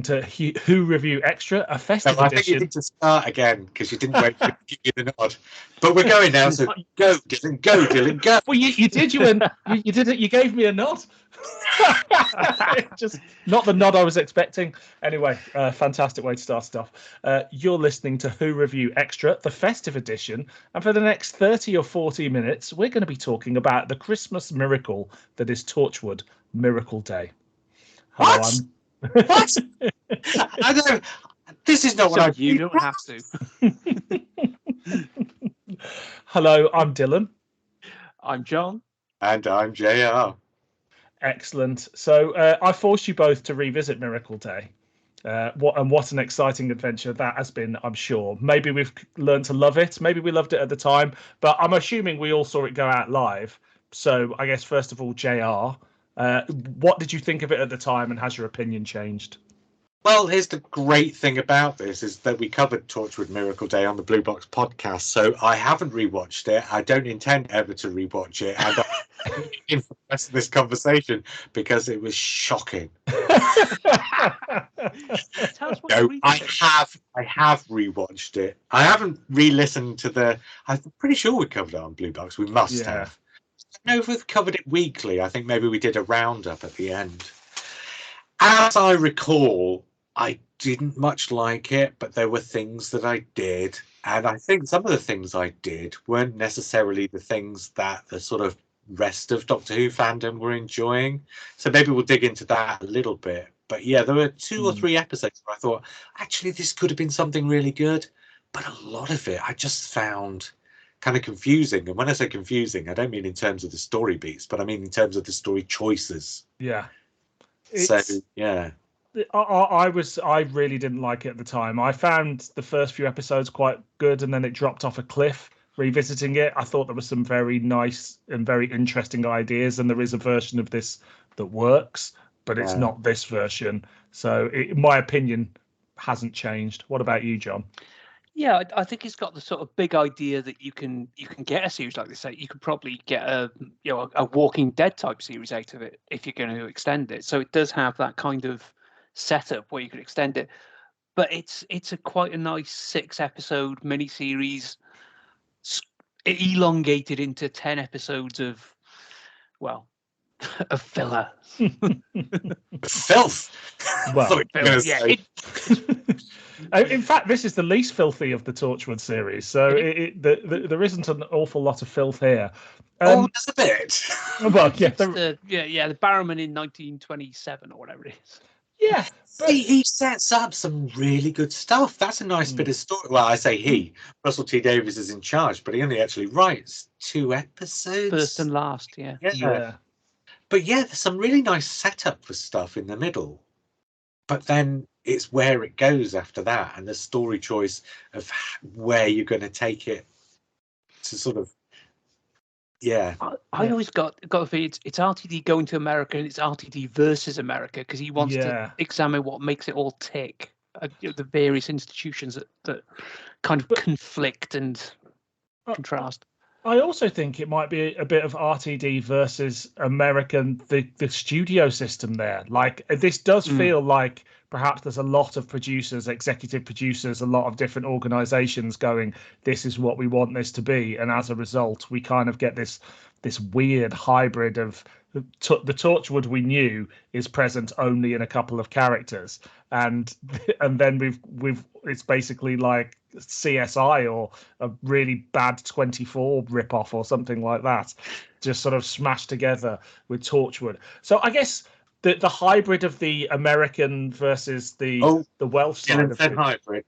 to Who Review Extra, a festive I think you edition. need to start again because you didn't wait to give you the nod. But we're going now, so go, Dylan, go, Dylan, go. Well, you did. You went. You did it. You gave me a nod. Just not the nod I was expecting. Anyway, fantastic way to start stuff. You're listening to Who Review Extra, the festive edition, and for the next 30 or 40 minutes, we're going to be talking about the Christmas miracle that is Torchwood Miracle Day. Hello, What? What? I don't. This is not what I. You don't have to. Hello, I'm Dylan. I'm John. And I'm JR. Excellent. So I forced you both to revisit Miracle Day. What an exciting adventure that has been, I'm sure. Maybe we've learned to love it. Maybe we loved it at the time, but I'm assuming we all saw it go out live. So I guess, first of all, JR, what did you think of it at the time, and has your opinion changed? Well, here's the great thing about this is that we covered Torchwood Miracle Day on the Blue Box podcast, so I haven't rewatched it. I don't intend ever to rewatch it, and I'm in for the rest of this conversation because it was shocking. No, I have rewatched it. I haven't re-listened to the. I'm pretty sure we covered it on Blue Box. We must have. I don't know if we've covered it weekly. I think maybe we did a roundup at the end. As I recall, I didn't much like it, but there were things that I did. And I think some of the things I did weren't necessarily the things that the sort of rest of Doctor Who fandom were enjoying. So maybe we'll dig into that a little bit. But yeah, there were 2 or 3 episodes where I thought, actually, this could have been something really good. But a lot of it I just found kind of confusing. And when I say confusing, I don't mean in terms of the story beats, but I mean in terms of the story choices. Yeah. So yeah, I really didn't like it at the time. I found the first few episodes quite good, and then it dropped off a cliff. Revisiting it, I thought there were some very nice and very interesting ideas, and there is a version of this that works, but it's not this version. So my opinion hasn't changed. What about you, John? Yeah, I think it's got the sort of big idea that you can get a series like this. You could probably get a Walking Dead type series out of it if you're going to extend it. So it does have that kind of setup where you could extend it. But it's quite a nice 6-episode miniseries, elongated into 10 episodes of, well, of filler. Filth. Well, yeah. In fact, this is the least filthy of the Torchwood series, so there isn't an awful lot of filth here. There's a bit. Well, yeah, the Barrowman in 1927 or whatever it is. Yeah, but he sets up some really good stuff. That's a nice bit of story. Well, I say he. Russell T Davies is in charge, but he only actually writes 2 episodes. First and last, yeah. But yeah, there's some really nice setup for stuff in the middle. But then it's where it goes after that, and the story choice of where you're going to take it to sort of. Yeah, I always got a feeling it's RTD going to America, and it's RTD versus America, because he wants to examine what makes it all tick. The various institutions that kind of conflict and contrast. I also think it might be a bit of RTD versus American, the studio system there. Like, this does feel like perhaps there's a lot of producers, executive producers, a lot of different organizations going, this is what we want this to be. And as a result, we kind of get this weird hybrid of the Torchwood we knew is present only in a couple of characters. And then we've it's basically like CSI or a really bad 24 ripoff or something like that, just sort of smashed together with Torchwood. So I guess the hybrid of the American versus the Welsh side of the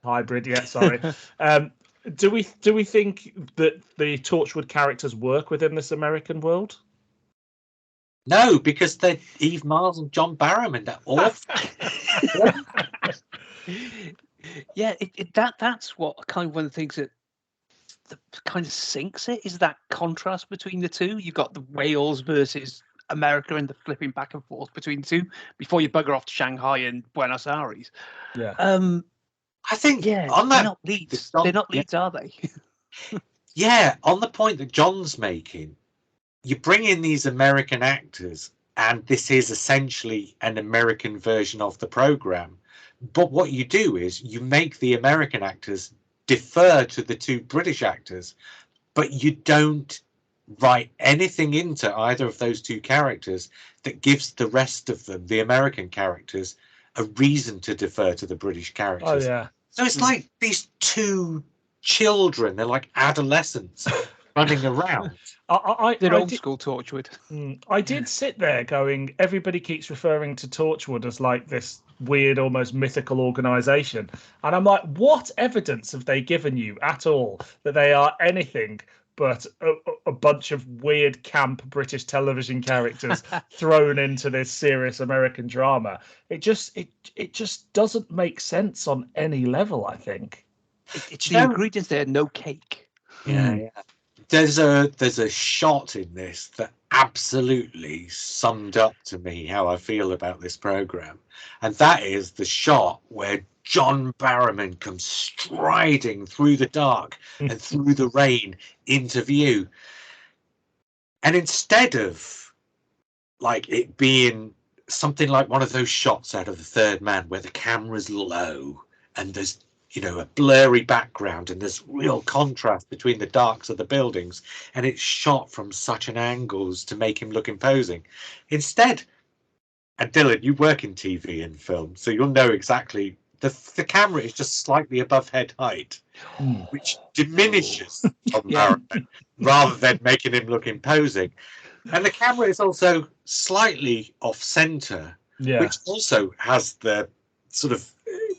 hybrid. Yeah, sorry. Do we think that the Torchwood characters work within this American world? No, because they're Eve Miles and John Barrowman. They're awful. Yeah, that's what kind of one of the things that kind of sinks it is that contrast between the two. You've got the Wales versus America and the flipping back and forth between the two before you bugger off to Shanghai and Buenos Aires. Yeah. I think on that, they're not leads. They're not leads, are they? Yeah, on the point that John's making, you bring in these American actors and this is essentially an American version of the program. But what you do is you make the American actors defer to the two British actors, but you don't write anything into either of those two characters that gives the rest of them, the American characters, a reason to defer to the British characters. Oh, yeah. So it's like these two children, they're like adolescents running around. They're old school Torchwood. I did sit there going, everybody keeps referring to Torchwood as like this weird, almost mythical organization. And I'm like, what evidence have they given you at all that they are anything but a bunch of weird camp British television characters thrown into this serious American drama? It just doesn't make sense on any level, I think. It's the ingredients there, no cake. Yeah. There's a shot in this that absolutely summed up to me how I feel about this program, and that is the shot where John Barrowman comes striding through the dark and through the rain into view, and instead of like it being something like one of those shots out of The Third Man where the camera's low and there's a blurry background and there's real contrast between the darks of the buildings, and it's shot from such an angle as to make him look imposing. Instead, and Dylan, you work in TV and film, so you'll know exactly, the camera is just slightly above head height, which diminishes John Barrowman rather than making him look imposing. And the camera is also slightly off center, which also has the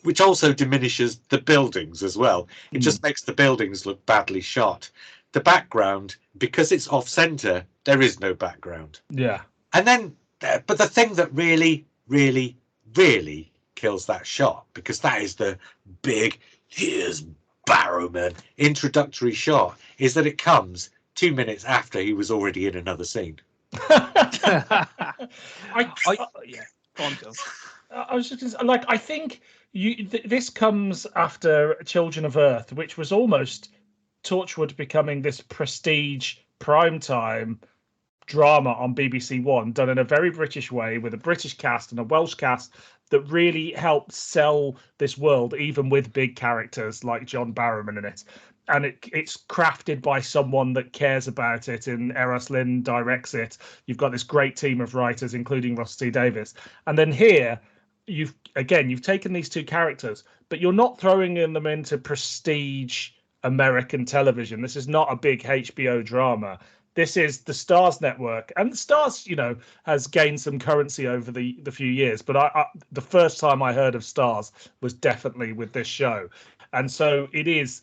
which also diminishes the buildings as well. It just makes the buildings look badly shot. The background, because it's off center, there is no background. Yeah. And then, but the thing that really, really, really kills that shot, because that is the big, here's Barrowman introductory shot, is that it comes 2 minutes after he was already in another scene. I was just like, I think this comes after Children of Earth, which was almost Torchwood becoming this prestige primetime drama on BBC One, done in a very British way with a British cast and a Welsh cast that really helped sell this world, even with big characters like John Barrowman in it. And it's crafted by someone that cares about it, and Eros Lynn directs it. You've got this great team of writers, including Russell T Davies. And then here, you've taken these two characters, but you're not throwing them into prestige American television. This is not a big HBO drama. This is the Starz network, and the Starz, has gained some currency over the few years. But the first time I heard of Starz was definitely with this show, and so it is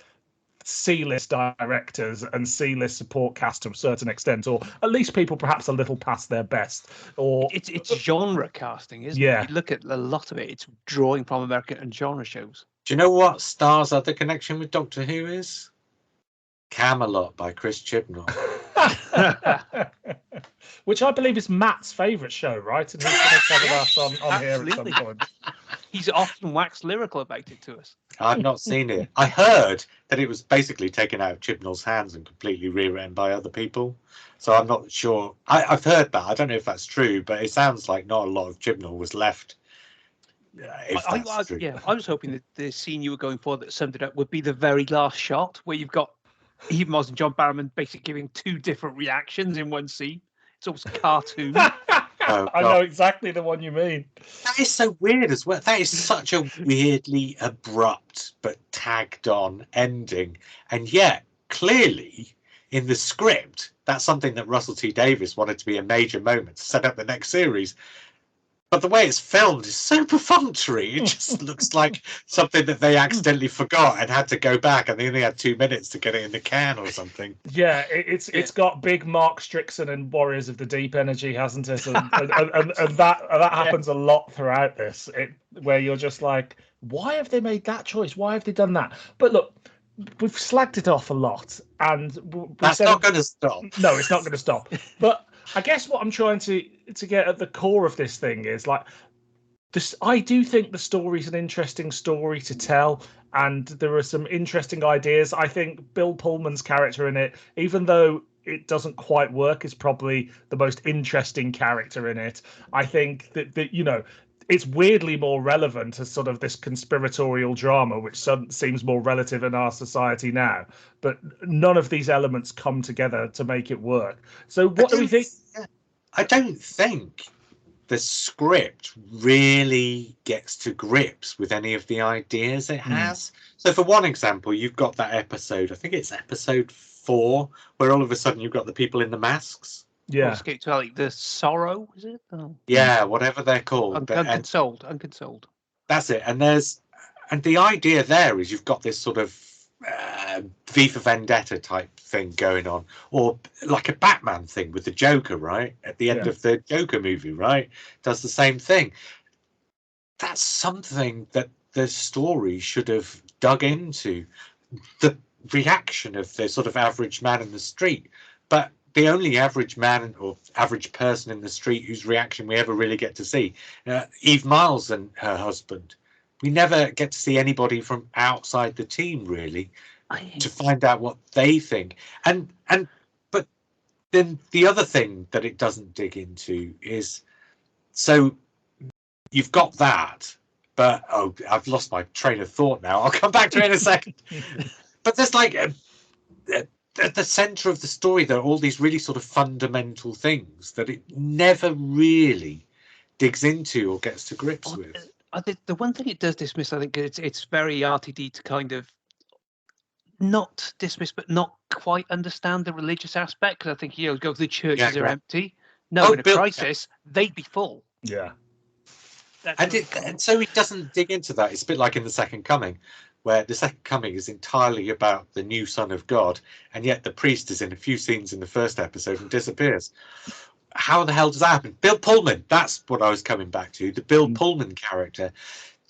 C-list directors and C-list support cast to a certain extent, or at least people perhaps a little past their best. Or it's genre casting, isn't it? You look at a lot of it; it's drawing from American and genre shows. Do you know what Star's other connection with Doctor Who is? Camelot by Chris Chibnall. Which I believe is Matt's favourite show, right? And he's going to cover that on here at some point. He's often waxed lyrical about it to us. I've not seen it. I heard that it was basically taken out of Chibnall's hands and completely rewritten by other people. So I'm not sure. I've heard that. I don't know if that's true, but it sounds like not a lot of Chibnall was left. I was hoping that the scene you were going for that summed it up would be the very last shot, where you've got Eve Moss and John Barrowman basically giving two different reactions in one scene. It's almost cartoon. I know exactly the one you mean. That is so weird as well. That is such a weirdly abrupt but tagged on ending. And yet, clearly, in the script, that's something that Russell T Davies wanted to be a major moment to set up the next series. But the way it's filmed is so perfunctory. It just looks like something that they accidentally forgot and had to go back, and they only had 2 minutes to get it in the can or something. Yeah, it's got big Mark Strickson and Warriors of the Deep energy, hasn't it? And that happens a lot throughout this, where you're just like, why have they made that choice? Why have they done that? But look, we've slagged it off a lot, and that's not going to stop. No, it's not going to stop. But I guess what I'm trying to get at the core of this thing is like this. I do think the story's an interesting story to tell, and there are some interesting ideas. I think Bill Pullman's character in it, even though it doesn't quite work, is probably the most interesting character in it. I think that you know, it's weirdly more relevant as sort of this conspiratorial drama, which seems more relative in our society now. But none of these elements come together to make it work. So what do we think? I don't think the script really gets to grips with any of the ideas it has. So for one example, you've got that episode, I think it's episode 4, where all of a sudden you've got the people in the masks. Yeah. The Sorrow, is it? Oh. Yeah, whatever they're called. Unconsoled. That's it. And the idea there is you've got this sort of V for Vendetta type thing going on, or like a Batman thing with the Joker, right? At the end of the Joker movie, right? Does the same thing. That's something that the story should have dug into, the reaction of the sort of average man in the street. But the only average man or average person in the street whose reaction we ever really get to see, Eve Miles and her husband, we never get to see anybody from outside the team really to find out what they think. But then the other thing that it doesn't dig into is, so you've got that, but I've lost my train of thought now. I'll come back to it in a second. But there's like at the center of the story, there are all these really sort of fundamental things that it never really digs into or gets to grips with. I think the one thing it does dismiss, I think it's very RTD to kind of not dismiss, but not quite understand the religious aspect. Because I think, go, the churches are empty. No, in a crisis, they'd be full. Yeah. And so he doesn't dig into that. It's a bit like in The Second Coming, where The Second Coming is entirely about the new Son of God, and yet the priest is in a few scenes in the first episode and disappears. How the hell does that happen? Bill Pullman, that's what I was coming back to. The Bill Pullman character,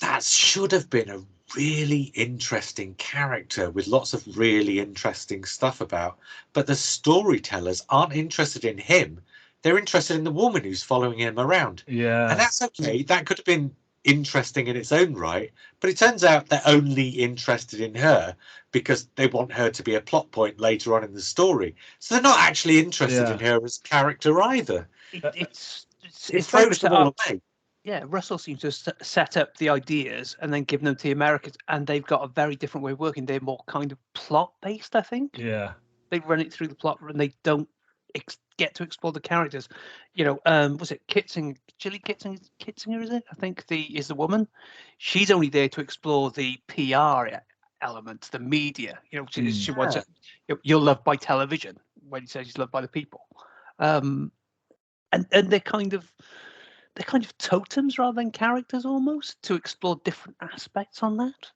that should have been a really interesting character with lots of really interesting stuff about. But the storytellers aren't interested in him. They're interested in the woman who's following him around. Yeah. And that's okay. That could have been interesting in its own right. But it turns out they're only interested in her because they want her to be a plot point later on in the story. So they're not actually interested in her as character either. It's throws them all away. Yeah, Russell seems to set up the ideas and then give them to the Americans, and they've got a very different way of working. They're more kind of plot-based, I think. Yeah. They run it through the plot, and they don't get to explore the characters. Was it Kitzinger? Gilly Kitzinger, is it? I think is the woman. She's only there to explore the PR element, the media. She wants it. You're loved by television, when he says he's loved by the people. And they're kind of totems rather than characters, almost, to explore different aspects on that.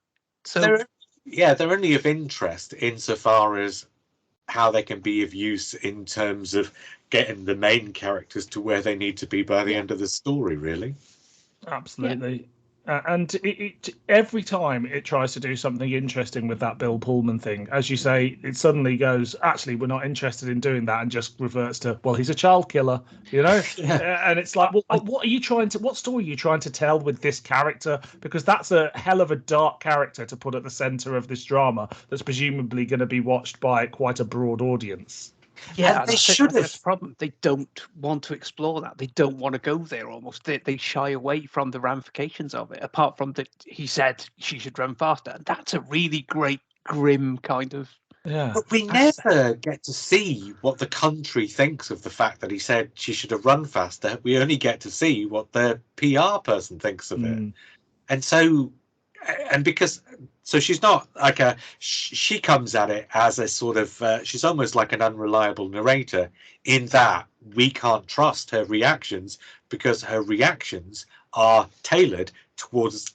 So they're only of interest insofar as how they can be of use in terms of getting the main characters to where they need to be by the end of the story, really. Absolutely. And it every time it tries to do something interesting with that Bill Pullman thing, as you say, it suddenly goes, actually, we're not interested in doing that, and just reverts to, well, he's a child killer, And it's like, well, what story are you trying to tell with this character? Because that's a hell of a dark character to put at the center of this drama that's presumably going to be watched by quite a broad audience. Yeah, they should have. That's the problem. They don't want to explore that. They don't want to go there. Almost, they shy away from the ramifications of it. Apart from that, he said she should run faster. And that's a really great, grim kind of. Yeah. But we never get to see what the country thinks of the fact that he said she should have run faster. We only get to see what the PR person thinks of it, and so. And because she's not like she comes at it as a sort of she's almost like an unreliable narrator, in that we can't trust her reactions because her reactions are tailored towards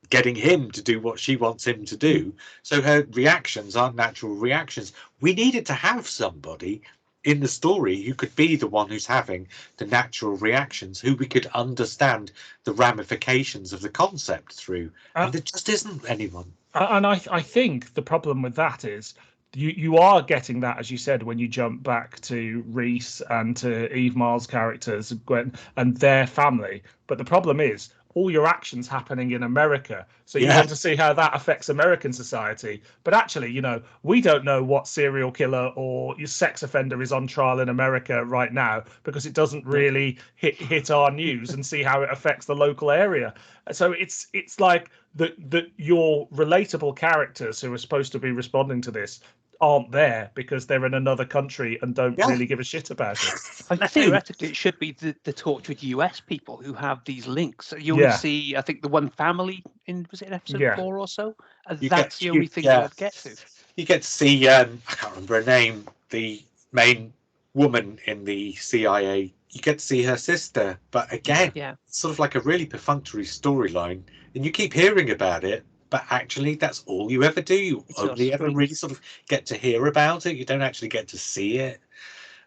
getting him to do what she wants him to do. So her reactions aren't natural reactions. We needed to have somebody in the story who could be the one who's having the natural reactions, who we could understand the ramifications of the concept through. And there just isn't anyone. And I think the problem with that is you are getting that, as you said, when you jump back to Rees and to Eve Miles' characters, Gwen, and their family. But the problem is, all your actions happening in America. So you Yeah. want to see how that affects American society. But actually, you know, we don't know what serial killer or your sex offender is on trial in America right now because it doesn't really hit our news and see how it affects the local area. So it's like that your relatable characters who are supposed to be responding to this aren't there because they're in another country and don't really give a shit about it. Theoretically, it should be the Torchwood US people who have these links. You only see, I think, the one family was it in episode 4 or so? And that's the only thing you ever get to. You get to see, I can't remember her name, the main woman in the CIA. You get to see her sister. But again, it's sort of like a really perfunctory storyline. And you keep hearing about it. But actually, that's all you ever do. You only ever really sort of get to hear about it. You don't actually get to see it.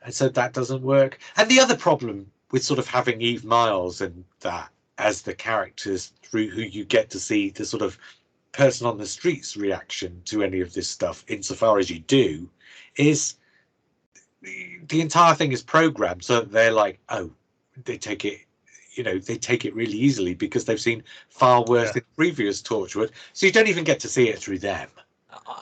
And so that doesn't work. And the other problem with sort of having Eve Miles and that as the characters through who you get to see the sort of person on the street's reaction to any of this stuff, insofar as you do, is the entire thing is programmed so that they're like, oh, they take it. You know, they take it really easily because they've seen far worse than previous Torchwood. So you don't even get to see it through them.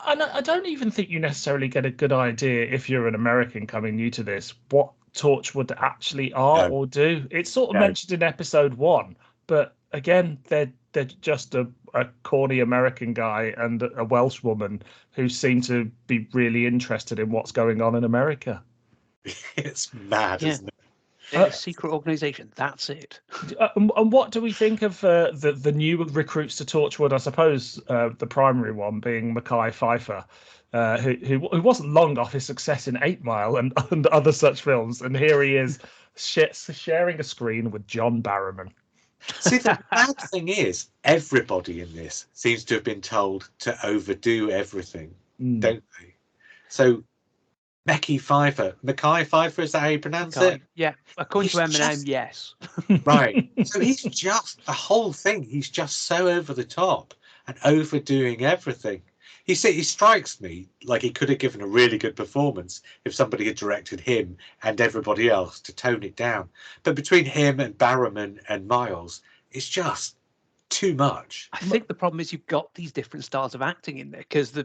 And I don't even think you necessarily get a good idea if you're an American coming new to this, what Torchwood actually are or do. It's sort of mentioned in episode 1, but again, they're just a corny American guy and a Welsh woman who seem to be really interested in what's going on in America. It's mad, isn't it? A secret organization. That's it. And what do we think of the new recruits to Torchwood? I suppose the primary one being Mekhi Phifer, who wasn't long off his success in 8 Mile and other such films, and here he is sharing a screen with John Barrowman. See, the bad thing is everybody in this seems to have been told to overdo everything, don't they? So. Mekhi Phifer, is that how you pronounce it? Yeah, according to Eminem, yes. Right. So he's just the whole thing. He's just so over the top and overdoing everything. He strikes me like he could have given a really good performance if somebody had directed him and everybody else to tone it down. But between him and Barrowman and Miles, it's just too much. I think the problem is you've got these different styles of acting in there because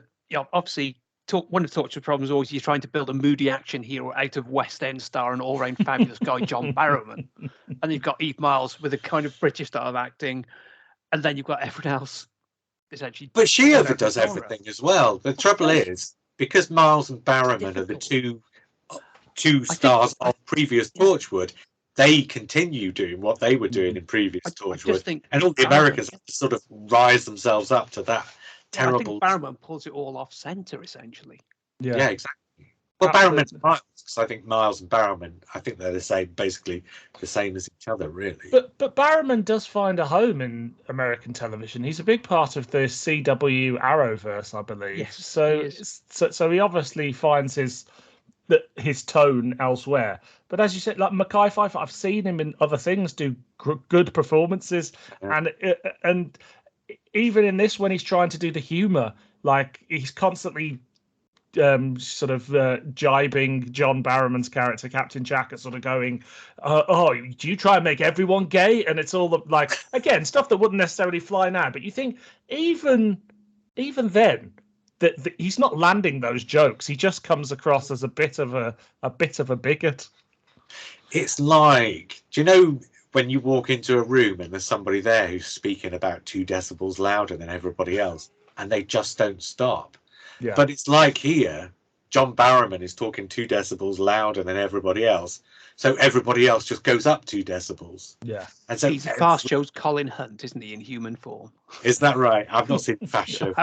obviously. One of the Torchwood problems is always you're trying to build a moody action hero out of West End star and all-round fabulous guy John Barrowman, and you've got Eve Miles with a kind of British style of acting, and then you've got everyone else essentially. But she overdoes everything as well. The trouble is because Miles and Barrowman are the two stars of previous Torchwood, they continue doing what they were doing in previous Torchwood, and all the Americans have to sort of rise themselves up to that. Terrible. I think Barrowman pulls it all off center, essentially. Yeah, exactly. Well, Barrowman and Miles, because I think Miles and Barrowman, I think they're basically the same as each other, really. But Barrowman does find a home in American television. He's a big part of the CW Arrowverse, I believe. Yes, so he obviously finds his tone elsewhere. But as you said, like Mekhi Phifer, I've seen him in other things do good performances, and even in this, when he's trying to do the humor, like he's constantly sort of jibing John Barrowman's character, Captain Jack, at sort of going, oh, do you try and make everyone gay? And it's all like, again, stuff that wouldn't necessarily fly now. But you think even then that he's not landing those jokes. He just comes across as a bit of a bigot. It's like, do you know when you walk into a room and there's somebody there who's speaking about 2 decibels louder than everybody else and they just don't stop? Yeah. But it's like here, John Barrowman is talking 2 decibels louder than everybody else. So everybody else just goes up 2 decibels. Yeah. And so he's a fast show's Colin Hunt, isn't he, in human form? Is that right? I've not seen the fast show.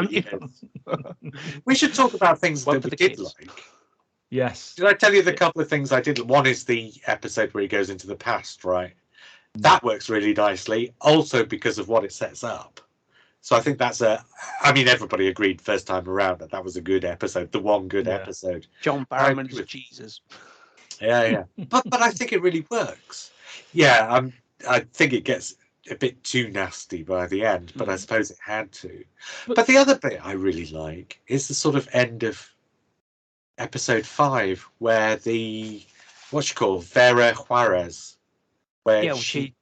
We should talk about things that we did like. Yes. Did I tell you the couple of things I did? One is the episode where he goes into the past, right? That works really nicely, also because of what it sets up. So I think everybody agreed first time around that was a good episode, the one good episode. John Barrowman is Jesus. Yeah. but I think it really works. Yeah, I think it gets a bit too nasty by the end, but I suppose it had to. But the other bit I really like is the sort of end of episode 5 where Vera Juarez, where she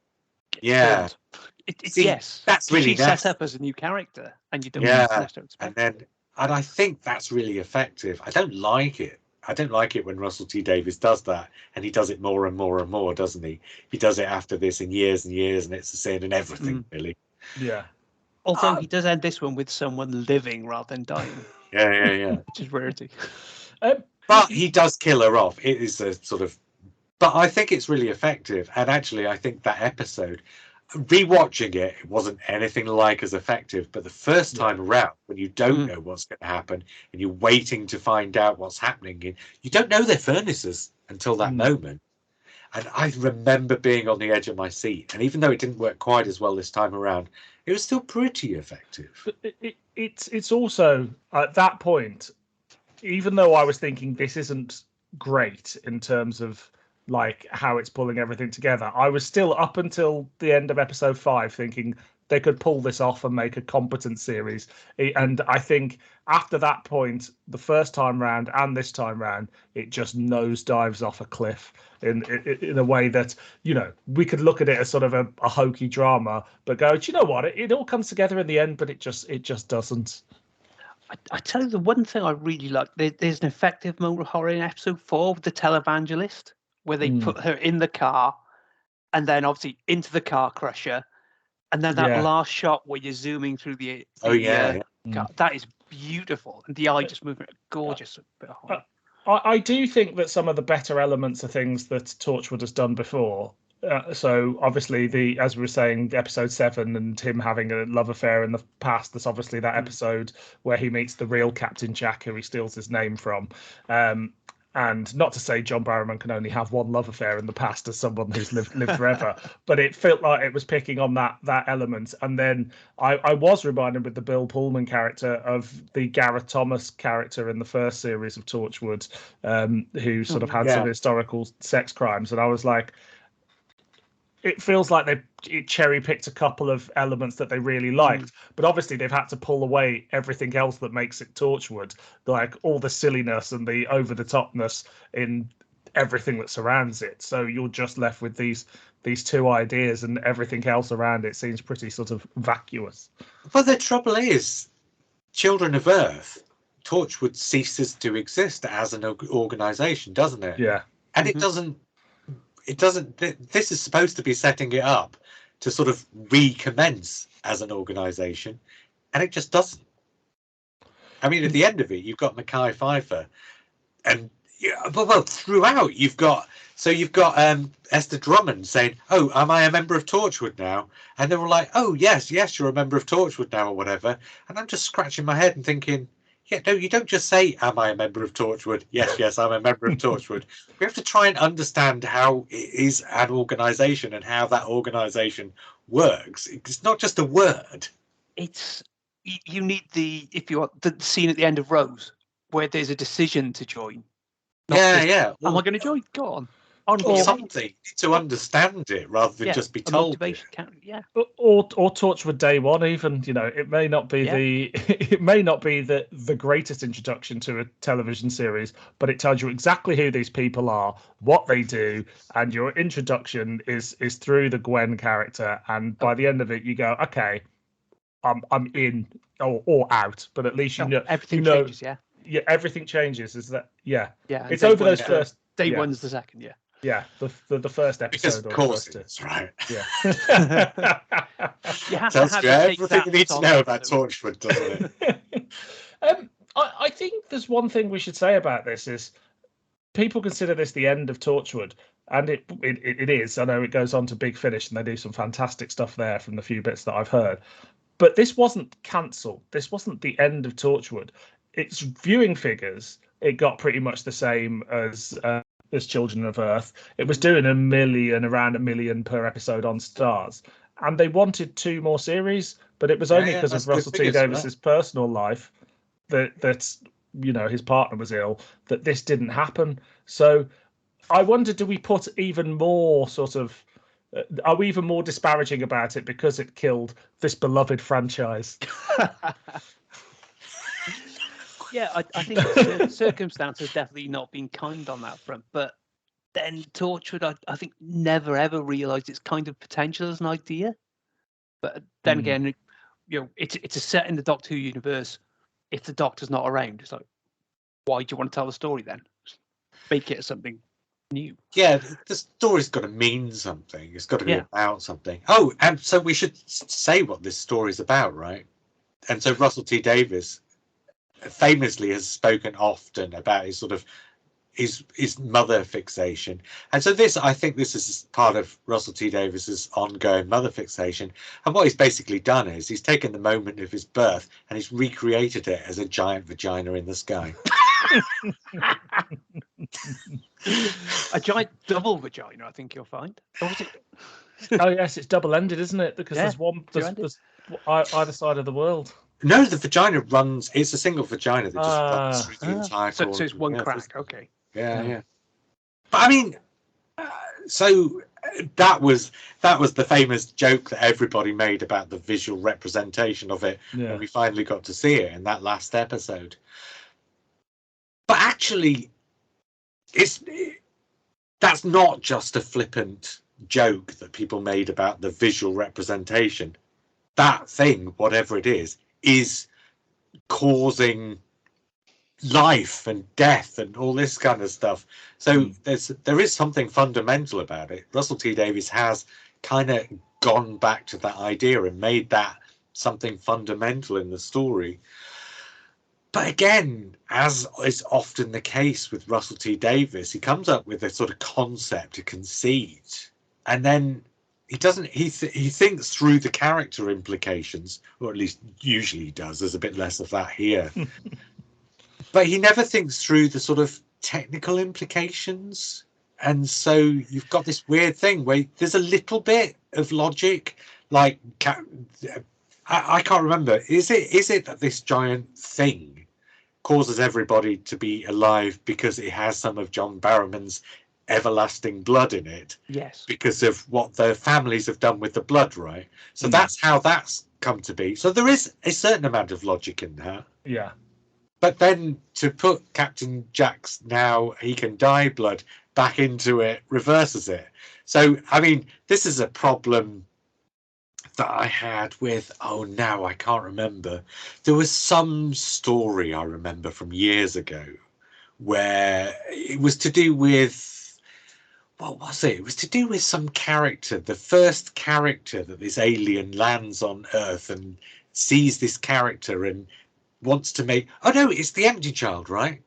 Yes, that's really she's set up as a new character, and you don't expect. And I think that's really effective. I don't like it. I don't like it when Russell T Davies does that, and he does it more and more and more, doesn't he? He does it after this in years and years, and it's the same in everything, really. Yeah. Although he does end this one with someone living rather than dying. Yeah. Which is rarity. But he does kill her off. It is a sort of. But I think it's really effective, and actually, I think that episode, rewatching it, it wasn't anything like as effective. But the first time around, when you don't know what's going to happen and you're waiting to find out what's happening, you don't know they're furnaces until that moment. And I remember being on the edge of my seat. And even though it didn't work quite as well this time around, it was still pretty effective. But it's also at that point, even though I was thinking this isn't great in terms of like how it's pulling everything together, I was still up until the end of episode 5 thinking they could pull this off and make a competent series. And I think after that point, the first time round and this time round, it just nosedives off a cliff in a way that, you know, we could look at it as sort of a hokey drama, but go, do you know what? It all comes together in the end, but it just doesn't. I tell you, the one thing I really like, there's an effective moment of horror in episode 4 with the televangelist, where they put her in the car and then obviously into the car crusher. And then that last shot where you're zooming through the car, that is beautiful. And the eye just moving, gorgeous bit of horror. I do think that some of the better elements are things that Torchwood has done before. So obviously, as we were saying, episode 7 and him having a love affair in the past. There's obviously that episode where he meets the real Captain Jack, who he steals his name from. And not to say John Barrowman can only have one love affair in the past as someone who's lived forever, but it felt like it was picking on that element. And then I was reminded with the Bill Pullman character of the Gareth Thomas character in the first series of Torchwood, who sort of had some historical sex crimes. And I was like, it feels like they cherry picked a couple of elements that they really liked, but obviously they've had to pull away everything else that makes it Torchwood, like all the silliness and the over the topness in everything that surrounds it. So you're just left with these two ideas, and everything else around it seems pretty sort of vacuous. But the trouble is, Children of Earth, Torchwood ceases to exist as an organisation, doesn't it? Yeah, and it doesn't. This is supposed to be setting it up to sort of recommence as an organisation, and it just doesn't. I mean, at the end of it, you've got Mekhi Phifer, and throughout you've got Esther Drummond saying, "Oh, am I a member of Torchwood now?" And they were like, "Oh, yes, you're a member of Torchwood now," or whatever. And I'm just scratching my head and thinking, yeah, no, you don't just say, "Am I a member of Torchwood?" Yes, I'm a member of Torchwood. We have to try and understand how it is an organisation and how that organisation works. It's not just a word. You need the scene at the end of Rose where there's a decision to join. Yeah. Am I going to join? Go on. Or something to understand it rather than just be told. Or Torchwood Day One, even, you know, it may not be the greatest introduction to a television series, but it tells you exactly who these people are, what they do, and your introduction is through the Gwen character, and by the end of it you go, okay, I'm in or out, but at least everything changes. Yeah, everything changes. Is that it's over those first day one's the second. Yeah, the first episode. Because of course it's right. Yeah. You have Tells to have you everything you need to know about Torchwood, doesn't it? I think there's one thing we should say about this is people consider this the end of Torchwood, and it is. I know it goes on to Big Finish, and they do some fantastic stuff there from the few bits that I've heard. But this wasn't cancelled. This wasn't the end of Torchwood. Its viewing figures, it got pretty much the same as Children of Earth. It was doing around 1 million per episode on Starz, and they wanted 2 more series, but it was only because of Russell T Davies's personal life that you know, his partner was ill, that this didn't happen. So I wonder, do we put even more sort of are we even more disparaging about it because it killed this beloved franchise? Yeah, I think the circumstances definitely not been kind on that front. But then Torchwood, I think, never ever realised its kind of potential as an idea. But then again, it's a set in the Doctor Who universe. If the Doctor's not around, it's like, why do you want to tell the story then? Make it something new. Yeah, the story's got to mean something. It's got to be about something. Oh, and so we should say what this story's about, right? And so Russell T Davies famously has spoken often about his sort of his mother fixation, and so I think this is part of Russell T Davies's ongoing mother fixation. And what he's basically done is he's taken the moment of his birth and he's recreated it as a giant vagina in the sky. A giant double vagina, I think you'll find. Or was it? Oh yes, it's double-ended, isn't it? Because there's either side of the world. No, the vagina runs. It's a single vagina that just runs through the entire. So it's one crack. Okay. Yeah. But I mean, so that was the famous joke that everybody made about the visual representation of it when we finally got to see it in that last episode. But actually, that's not just a flippant joke that people made about the visual representation. That thing, whatever it is causing life and death and all this kind of stuff. So there is something fundamental about it. Russell T Davies has kind of gone back to that idea and made that something fundamental in the story. But again, as is often the case with Russell T Davies, he comes up with a sort of concept, a conceit, and then he doesn't. He thinks through the character implications, or at least usually he does. There's a bit less of that here, but he never thinks through the sort of technical implications. And so you've got this weird thing where there's a little bit of logic, like I can't remember. Is it that this giant thing causes everybody to be alive because it has some of John Barrowman's everlasting blood in it? Yes. Because of what their families have done with the blood, right? So that's how that's come to be. So there is a certain amount of logic in that. Yeah. But then to put Captain Jack's now he can die blood back into it reverses it. So, I mean, this is a problem that I had with, now I can't remember. There was some story I remember from years ago where it was to do with, what was it? It was to do with some character, the first character that this alien lands on Earth and sees this character and wants to make, it's the Empty Child, right?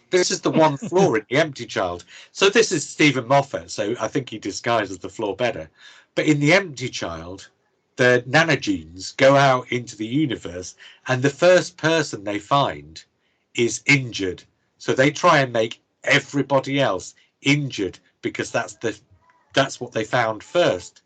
This is the one flaw in the Empty Child. So this is Stephen Moffat, so I think he disguises the flaw better. But in the Empty Child, the nanogenes go out into the universe and the first person they find is injured. So they try and make everybody else injured because that's what they found first.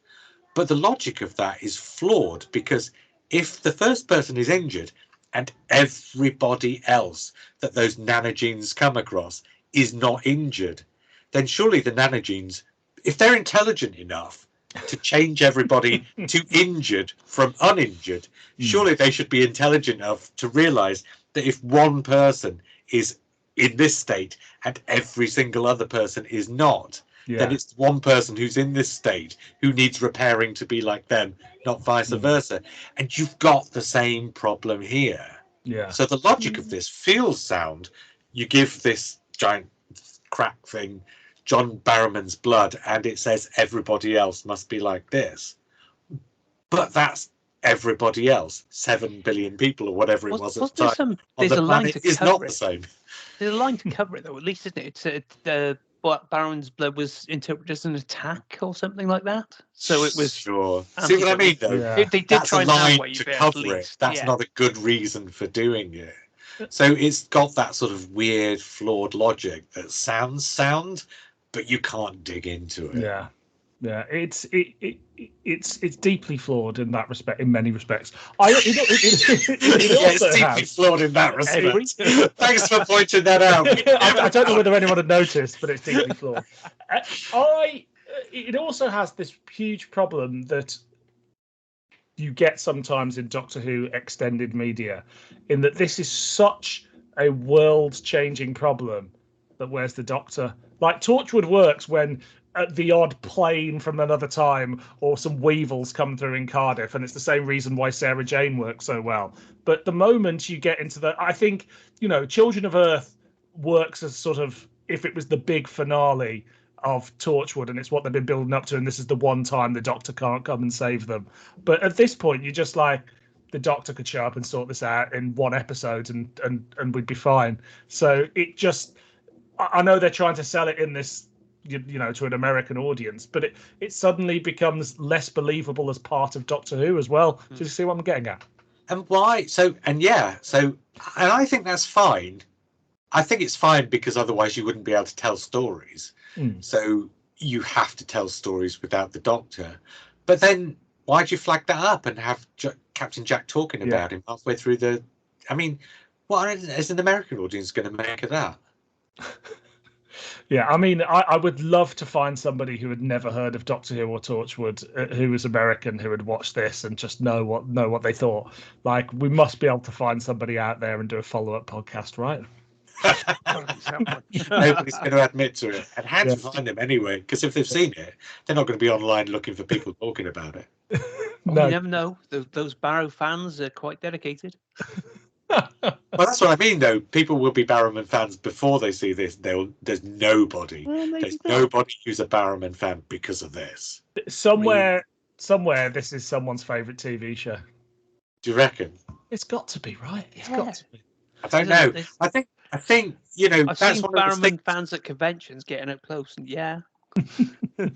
But the logic of that is flawed, because if the first person is injured and everybody else that those nanogenes come across is not injured, then surely the nanogenes, if they're intelligent enough to change everybody to injured from uninjured, surely they should be intelligent enough to realize that if one person is in this state and every single other person is not, then it's one person who's in this state who needs repairing to be like them, not vice versa. And you've got the same problem here. Yeah. So the logic of this feels sound. You give this giant crack thing John Barrowman's blood and it says everybody else must be like this. But that's everybody else, 7 billion people or whatever it was at the time. There's a line to is cover not it. The same. There's a line to cover it, though, at least, isn't it? It's Barrowman's blood was interpreted as an attack or something like that. So it was. Sure. See what I mean, though? Yeah. They did That's try a and line halfway to it, cover it. That's not a good reason for doing it. So it's got that sort of weird, flawed logic that sounds sound, but you can't dig into it. Yeah. Yeah, it's deeply flawed in that respect, in many respects. It's deeply flawed in that respect. Thanks for pointing that out. I don't know whether anyone had noticed, but it's deeply flawed. It also has this huge problem that you get sometimes in Doctor Who extended media, in that this is such a world-changing problem that Where's the Doctor Like Torchwood works when the odd plane from another time or some weevils come through in Cardiff, and it's the same reason why Sarah Jane works so well. But the moment you get into I think, Children of Earth works as sort of if it was the big finale of Torchwood, and it's what they've been building up to, and this is the one time the Doctor can't come and save them. But at this point, you're just like, the Doctor could show up and sort this out in one episode, and we'd be fine. So it just, I know they're trying to sell it in this, to an American audience, but it suddenly becomes less believable as part of Doctor Who as well. Do you see what I'm getting at? And why? And I think that's fine. I think it's fine because otherwise you wouldn't be able to tell stories. So you have to tell stories without the Doctor. But then why'd you flag that up and have Captain Jack talking about him halfway through the... I mean, what is an American audience going to make of that? Yeah, I mean, I would love to find somebody who had never heard of Doctor Who or Torchwood, who was American, who had watched this and just know what they thought. Like, we must be able to find somebody out there and do a follow-up podcast, right? Nobody's going to admit to it. And how do you find them anyway? Because if they've seen it, they're not going to be online looking for people talking about it. No. You never know. Those Barrow fans are quite dedicated. Well, that's what I mean, though. People will be Barrowman fans before they see this. There's nobody. There's nobody who's a Barrowman fan because of this. Somewhere, this is someone's favourite TV show. Do you reckon? It's got to be, right? It's got to be. I don't know. I think I've that's seen one of those Barrowman fans at conventions getting up close, and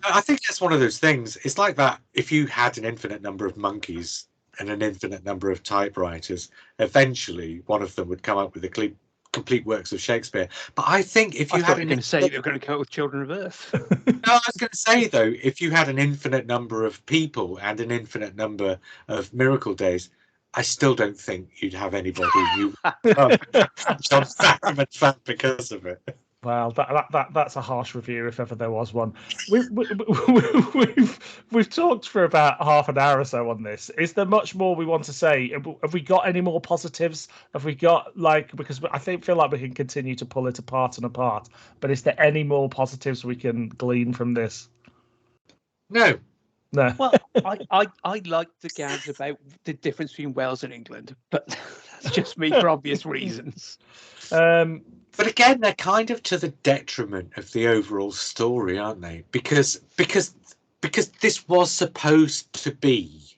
I think that's one of those things. It's like that. If you had an infinite number of monkeys and an infinite number of typewriters, eventually one of them would come up with the complete works of Shakespeare. But I think if you I thought you were going to say they were going to come up with Children of Earth. No, I was going to say, though, if you had an infinite number of people and an infinite number of miracle days, I still don't think you'd have anybody you John Barrowman fan because of it. Well, that's a harsh review if ever there was one. We've talked for about half an hour or so on this. Is there much more we want to say? Have we got any more positives? Have we got because I feel like we can continue to pull it apart and apart. But is there any more positives we can glean from this? No. Well, I like the gags about the difference between Wales and England, but that's just me for obvious reasons. But again, they're kind of to the detriment of the overall story, aren't they? Because this was supposed to be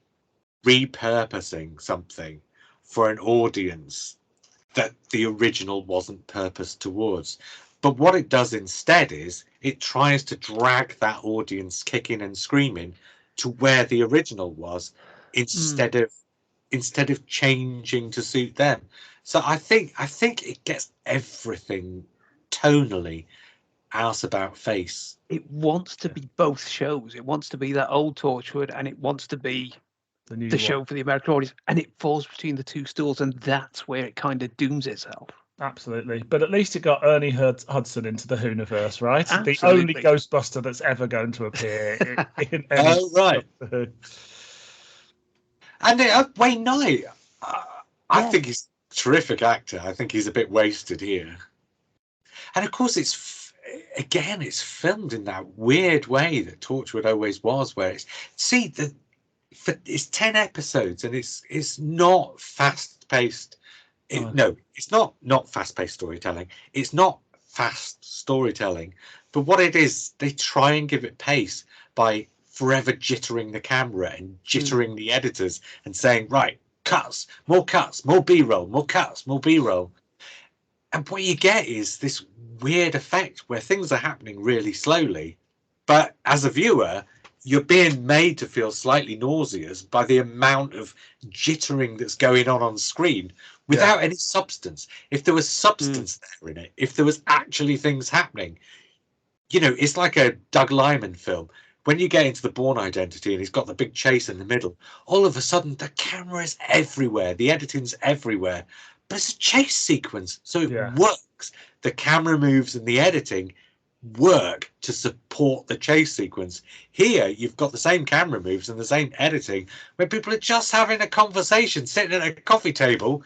repurposing something for an audience that the original wasn't purposed towards. But what it does instead is it tries to drag that audience kicking and screaming to where the original was instead of changing to suit them. So I think it gets everything tonally out about face. It wants to be both shows. It wants to be that old Torchwood, and it wants to be the show for the American audience, and it falls between the two stools, and that's where it kind of dooms itself. Absolutely, but at least it got Ernie Hudson into the Hooniverse, right? Absolutely. The only Ghostbuster that's ever going to appear in any right. And Wayne Knight, I think he's a terrific actor. I think he's a bit wasted here. And of course, it's filmed in that weird way that Torchwood always was, where it's 10 episodes and it's not fast paced. No, it's not fast-paced storytelling. It's not fast storytelling. But what it is, they try and give it pace by forever jittering the camera and jittering the editors and saying, right, cuts, more B-roll, more cuts, more B-roll. And what you get is this weird effect where things are happening really slowly. But as a viewer, you're being made to feel slightly nauseous by the amount of jittering that's going on screen without any substance. If there was substance there in it, if there was actually things happening, it's like a Doug Liman film. When you get into the Bourne Identity and he's got the big chase in the middle, all of a sudden the camera is everywhere, the editing's everywhere, but it's a chase sequence, so it works. The camera moves and the editing work to support the chase sequence. Here you've got the same camera moves and the same editing where people are just having a conversation sitting at a coffee table,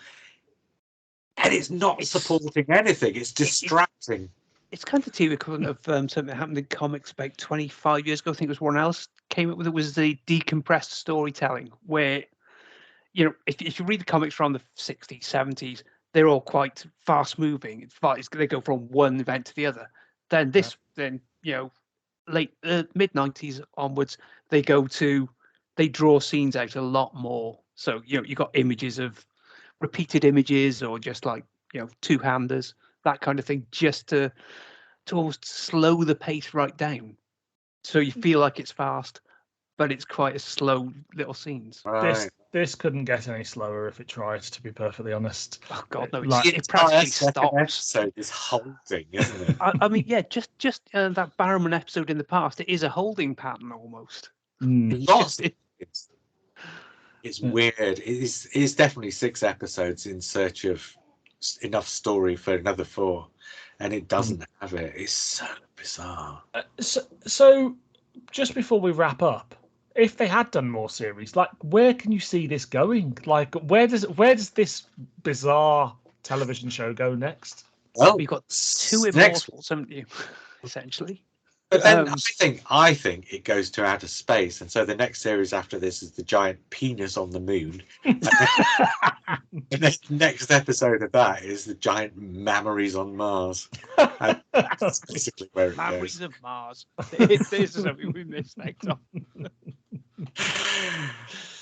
and it's not supporting anything. It's distracting. It's kind of TV equivalent of something that happened in comics about 25 years ago. I think it was Warren Ellis came up with it, was the decompressed storytelling, where, if you read the comics from the 60s, 70s, they're all quite fast moving. It's fast, they go from one event to the other. Then late mid 90s onwards, they draw scenes out a lot more. So, you got images of repeated images, or just like, two-handers, that kind of thing, just to almost slow the pace right down, so you feel like it's fast, but it's quite a slow little scenes. Right. This couldn't get any slower if it tried, to be perfectly honest. Oh God, no! Like, It practically stops. Episode is holding, isn't it? I mean, yeah, just that Barrowman episode in the past, it is a holding pattern almost. It's weird. It is definitely 6 episodes in search of enough story for another 4, and it doesn't have it. It's so bizarre. So just before we wrap up, if they had done more series, like, where can you see this going? Like, where does this bizarre television show go next? Well, we've got 2 Immortals, haven't you? Essentially. But then I think it goes to outer space, and so the next series after this is the giant penis on the moon. And then the next episode of that is the giant mammaries on Mars. And that's basically where it Mammaries goes. of Mars. This is something we missed next time.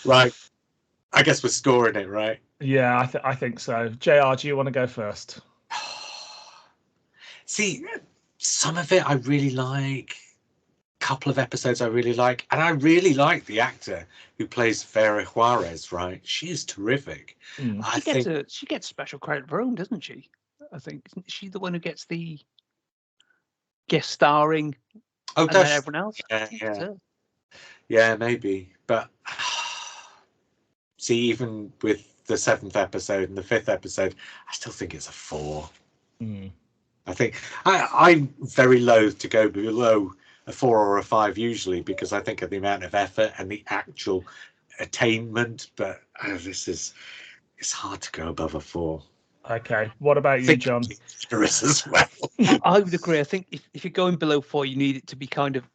Right. I guess we're scoring it, right? Yeah, I think so. JR, do you want to go first? See, some of it I really like. A couple of episodes I really like. And I really like the actor who plays Vera Juarez, right? She is terrific. She gets special credit for her own, doesn't she? I think. Isn't she the one who gets the guest starring? Oh, and then everyone else? Yeah, maybe. But see, even with the 7th episode and the 5th episode, I still think it's a 4. I think I'm very loath to go below a 4 or a 5 usually, because I think of the amount of effort and the actual attainment. But it's hard to go above a 4. Okay, what about you, John? As well. I would agree. I think if you're going below 4, you need it to be kind of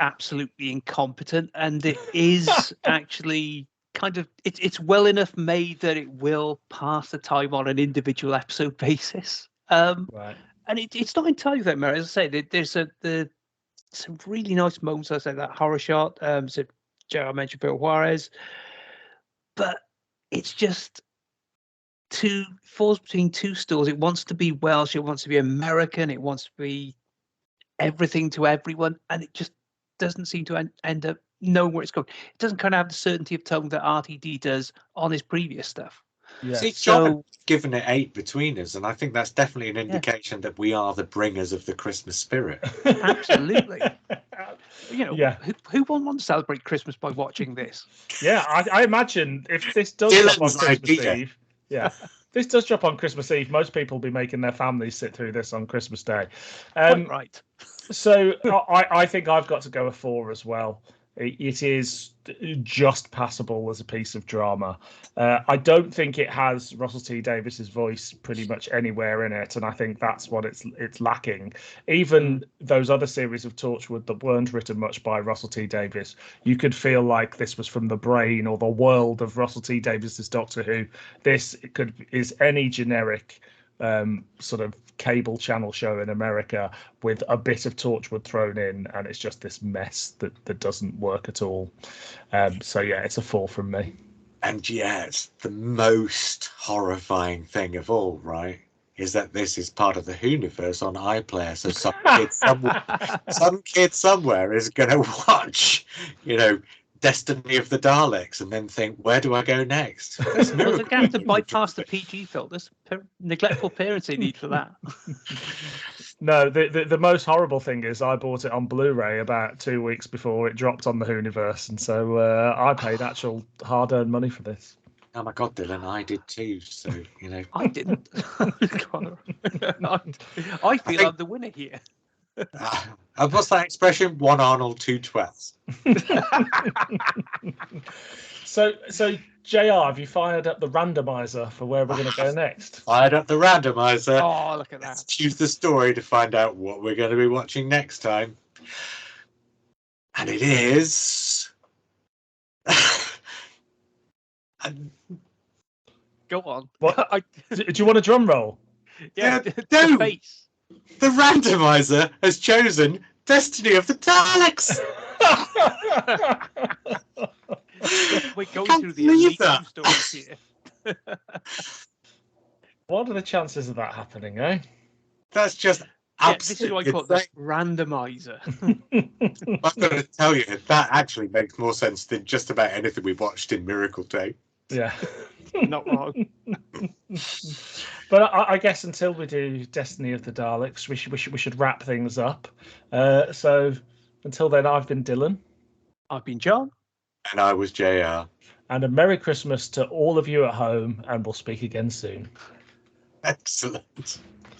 absolutely incompetent, and it is actually kind of it's well enough made that it will pass the time on an individual episode basis. Right. And it's not entirely that merit. As I say, there's some really nice moments. I say that horror shot. So Joe, I mentioned Bill Juarez, but it's just falls between 2 stools. It wants to be Welsh. It wants to be American. It wants to be everything to everyone, and it just doesn't seem to end up knowing where it's going. It doesn't kind of have the certainty of tone that RTD does on his previous stuff. Yeah. See, John given it 8 between us, and I think that's definitely an indication that we are the bringers of the Christmas spirit. Absolutely. Who wouldn't want to celebrate Christmas by watching this? Yeah, I imagine if this does drop on Christmas Eve, this does drop on Christmas Eve, most people will be making their families sit through this on Christmas Day. Right. So I think I've got to go a 4 as well. It is just passable as a piece of drama. I don't think it has Russell T Davies's voice pretty much anywhere in it, and I think that's what it's lacking. Even those other series of Torchwood that weren't written much by Russell T Davies, you could feel like this was from the brain or the world of Russell T Davies's Doctor Who. This is any generic sort of cable channel show in America with a bit of Torchwood thrown in, and it's just this mess that doesn't work at all. So yeah, it's a 4 from me. And yet the most horrifying thing of all, right, is that this is part of the Whoniverse on iPlayer. So some kid somewhere is going to watch, Destiny of the Daleks and then think, where do I go next? Well, they're going to have to bypass the PG filters. Neglectful parents they need for that. No, the most horrible thing is I bought it on Blu-ray about 2 weeks before it dropped on the Whoniverse, and so I paid actual hard-earned money for this. Oh my God, Dylan, I did too. So I didn't. I feel I'm the winner here. And what's that expression? One Arnold, two twats. So, JR, have you fired up the randomizer for where we're going to go next? Fired up the randomizer. Oh, look at that. Let's choose the story to find out what we're going to be watching next time. And it is... Go on. What? Do you want a drum roll? Yeah, no. the face. The randomizer has chosen Destiny of the Daleks. We're going Can't through the believe elite that. stories here. What are the chances of that happening, eh? That's just This is why I absolutely call it the randomizer. I've got to tell you, that actually makes more sense than just about anything we watched in Miracle Day. Yeah. Not wrong. But I guess until we do Destiny of the Daleks, we should wrap things up. So until then, I've been Dylan. I've been John. And I was JR. And a Merry Christmas to all of you at home, and we'll speak again soon. Excellent.